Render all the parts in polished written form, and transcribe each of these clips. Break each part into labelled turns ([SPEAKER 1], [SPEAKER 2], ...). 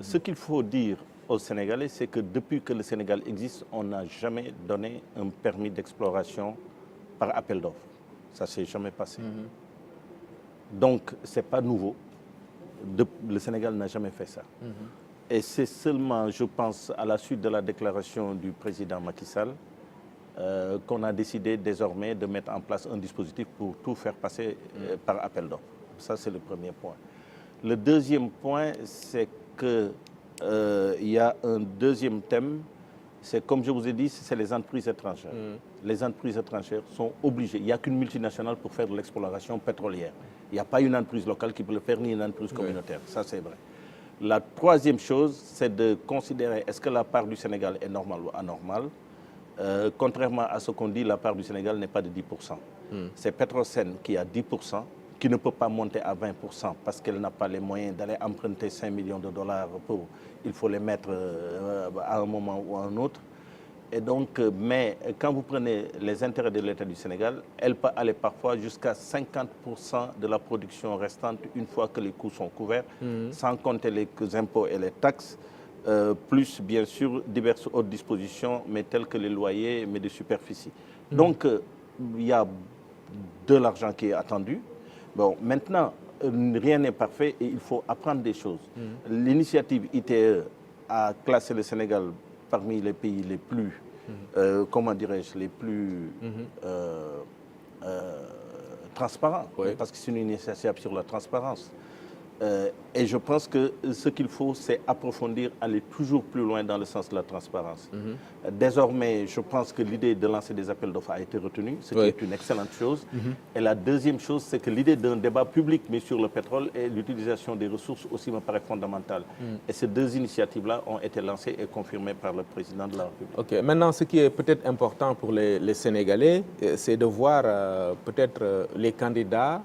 [SPEAKER 1] Ce qu'il faut dire aux Sénégalais, c'est que depuis que le Sénégal existe, on n'a jamais donné un permis d'exploration par appel d'offres. Ça ne s'est jamais passé. Donc, ce n'est pas nouveau. Le Sénégal n'a jamais fait ça. Et c'est seulement, je pense, à la suite de la déclaration du président Macky Sall, qu'on a décidé désormais de mettre en place un dispositif pour tout faire passer par appel d'offres. Ça, c'est le premier point. Le deuxième point, c'est qu'il y a un deuxième thème, c'est comme je vous ai dit, c'est les entreprises étrangères. Les entreprises étrangères sont obligées. Il n'y a qu'une multinationale pour faire de l'exploration pétrolière. Il n'y a pas une entreprise locale qui peut le faire, ni une entreprise communautaire. Ça, c'est vrai. La troisième chose, c'est de considérer est-ce que la part du Sénégal est normale ou anormale. Contrairement à ce qu'on dit, la part du Sénégal n'est pas de 10%. C'est Petrosen qui a 10%, qui ne peut pas monter à 20% parce qu'elle n'a pas les moyens d'aller emprunter 5 millions de dollars pour... Il faut les mettre à un moment ou à un autre. Et donc, mais quand vous prenez les intérêts de l'État du Sénégal, elle peut aller parfois jusqu'à 50% de la production restante une fois que les coûts sont couverts, sans compter les impôts et les taxes, plus bien sûr diverses autres dispositions, mais telles que les loyers, mais de superficie. Donc, il y a de l'argent qui est attendu. Bon, maintenant, rien n'est parfait et il faut apprendre des choses. L'initiative ITE a classé le Sénégal parmi les pays les plus, comment dirais-je, les plus transparents, parce que c'est une initiative sur la transparence. Et je pense que ce qu'il faut, c'est approfondir, aller toujours plus loin dans le sens de la transparence. Désormais, je pense que l'idée de lancer des appels d'offres a été retenue, ce qui est une excellente chose. Et la deuxième chose, c'est que l'idée d'un débat public, mais sur le pétrole et l'utilisation des ressources aussi me paraît fondamentale. Et ces deux initiatives-là ont été lancées et confirmées par le président de la République.
[SPEAKER 2] Ok, maintenant, ce qui est peut-être important pour les Sénégalais, c'est de voir peut-être les candidats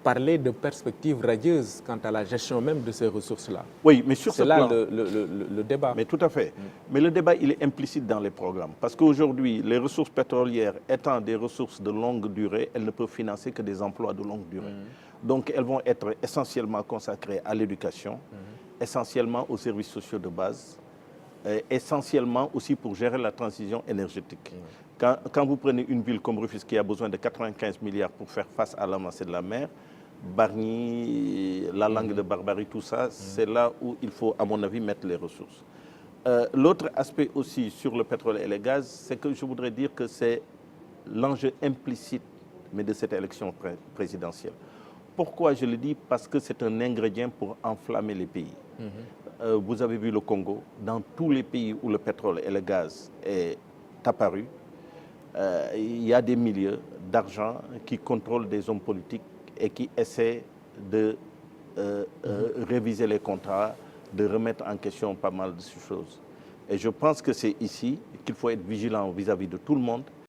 [SPEAKER 2] parler de perspectives radieuses quant à la gestion même de ces ressources-là.
[SPEAKER 1] Oui, mais sur ce plan...
[SPEAKER 2] C'est là le débat.
[SPEAKER 1] Mais tout à fait. Mais le débat, il est implicite dans les programmes. Parce qu'aujourd'hui, les ressources pétrolières étant des ressources de longue durée, elles ne peuvent financer que des emplois de longue durée. Donc, elles vont être essentiellement consacrées à l'éducation, essentiellement aux services sociaux de base, essentiellement aussi pour gérer la transition énergétique. Quand vous prenez une ville comme Rufisque qui a besoin de 95 milliards pour faire face à l'avancée de la mer, Bargny, la langue de Barbarie, tout ça, c'est là où il faut, à mon avis, mettre les ressources. L'autre aspect aussi sur le pétrole et les gaz, c'est que je voudrais dire que c'est l'enjeu implicite mais de cette élection présidentielle. Pourquoi je le dis? Parce que c'est un ingrédient pour enflammer les pays. Vous avez vu le Congo, dans tous les pays où le pétrole et le gaz est apparu, il y a des milieux d'argent qui contrôlent des hommes politiques et qui essaient de réviser les contrats, de remettre en question pas mal de ces choses. Et je pense que c'est ici qu'il faut être vigilant vis-à-vis de tout le monde